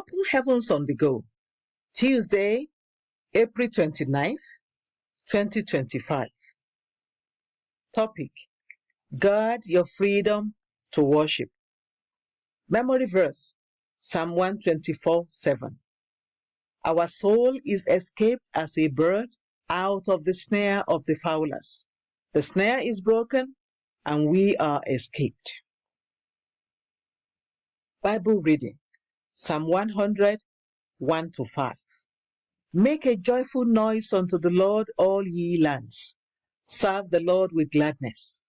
Open Heavens on the Go, Tuesday, April 29th, 2025. Topic: Guard your freedom to worship. Memory verse, Psalm 124:7. Our soul is escaped as a bird out of the snare of the fowlers. The snare is broken, and we are escaped. Bible reading, Psalm 100, 1-5. Make a joyful noise unto the Lord, all ye lands. Serve the Lord with gladness.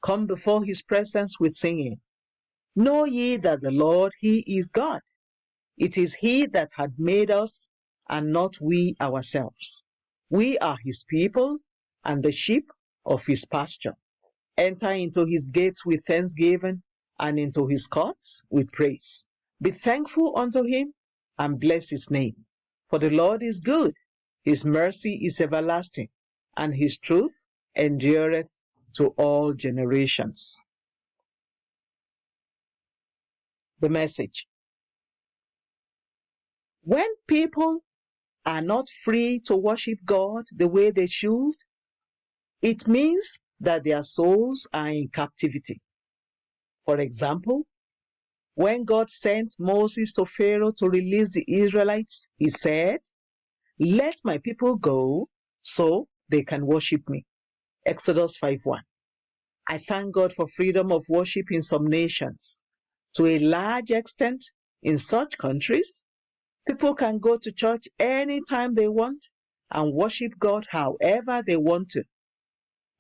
Come before his presence with singing. Know ye that the Lord, he is God. It is he that hath made us, and not we ourselves. We are his people, and the sheep of his pasture. Enter into his gates with thanksgiving, and into his courts with praise. Be thankful unto him, and bless his name. For the Lord is good, his mercy is everlasting, and his truth endureth to all generations. The message: when people are not free to worship God the way they should, it means that their souls are in captivity. For example, when God sent Moses to Pharaoh to release the Israelites, he said, "Let my people go so they can worship me." Exodus 5:1. I thank God for freedom of worship in some nations. To a large extent, in such countries, people can go to church anytime they want and worship God however they want to.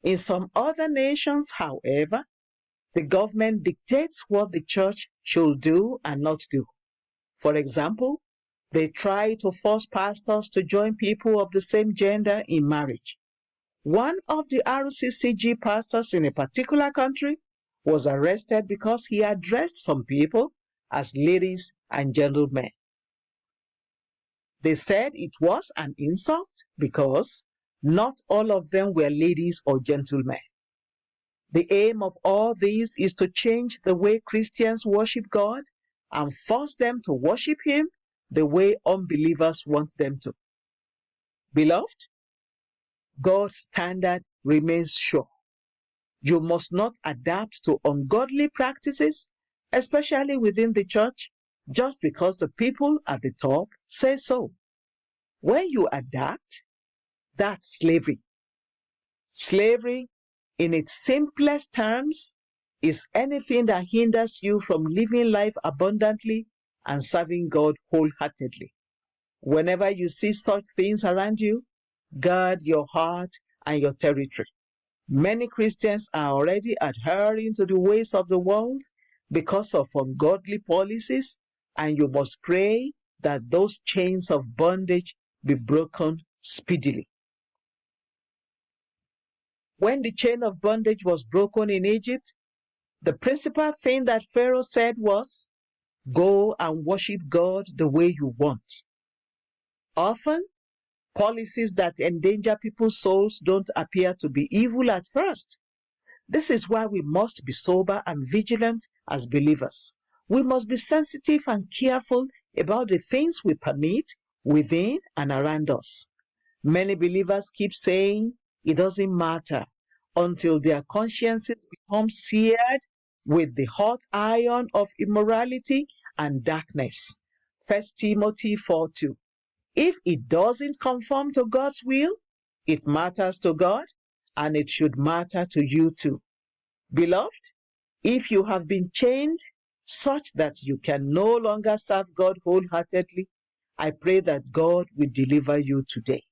In some other nations, however, the government dictates what the church should do and not do. For example, they try to force pastors to join people of the same gender in marriage. One of the RCCG pastors in a particular country was arrested because he addressed some people as ladies and gentlemen. They said it was an insult because not all of them were ladies or gentlemen. The aim of all this is to change the way Christians worship God and force them to worship him the way unbelievers want them to. Beloved, God's standard remains sure. You must not adapt to ungodly practices, especially within the church, just because the people at the top say so. When you adapt, that's slavery. Slavery, in its simplest terms, is anything that hinders you from living life abundantly and serving God wholeheartedly. Whenever you see such things around you, guard your heart and your territory. Many Christians are already adhering to the ways of the world because of ungodly policies, and you must pray that those chains of bondage be broken speedily. When the chain of bondage was broken in Egypt, the principal thing that Pharaoh said was, "Go and worship God the way you want." Often, policies that endanger people's souls don't appear to be evil at first. This is why we must be sober and vigilant as believers. We must be sensitive and careful about the things we permit within and around us. Many believers keep saying it doesn't matter until their consciences become seared with the hot iron of immorality and darkness. 1 Timothy 4:2. If it doesn't conform to God's will, it matters to God, and it should matter to you too. Beloved, if you have been chained such that you can no longer serve God wholeheartedly, I pray that God will deliver you today.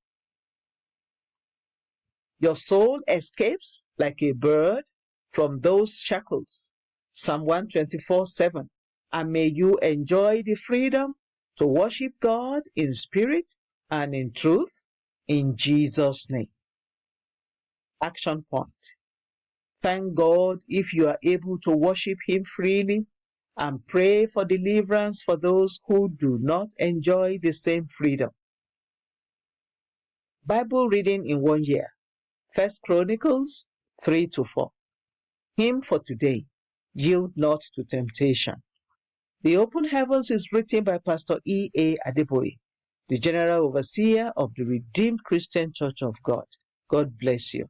Your soul escapes like a bird from those shackles. Psalm 124:7. And may you enjoy the freedom to worship God in spirit and in truth, in Jesus' name. Action point. Thank God if you are able to worship him freely, and pray for deliverance for those who do not enjoy the same freedom. Bible reading in 1 year. 1 Chronicles 3-4. Hymn for today: Yield not to temptation. The Open Heavens is written by Pastor E.A. Adeboye, the General Overseer of the Redeemed Christian Church of God. God bless you.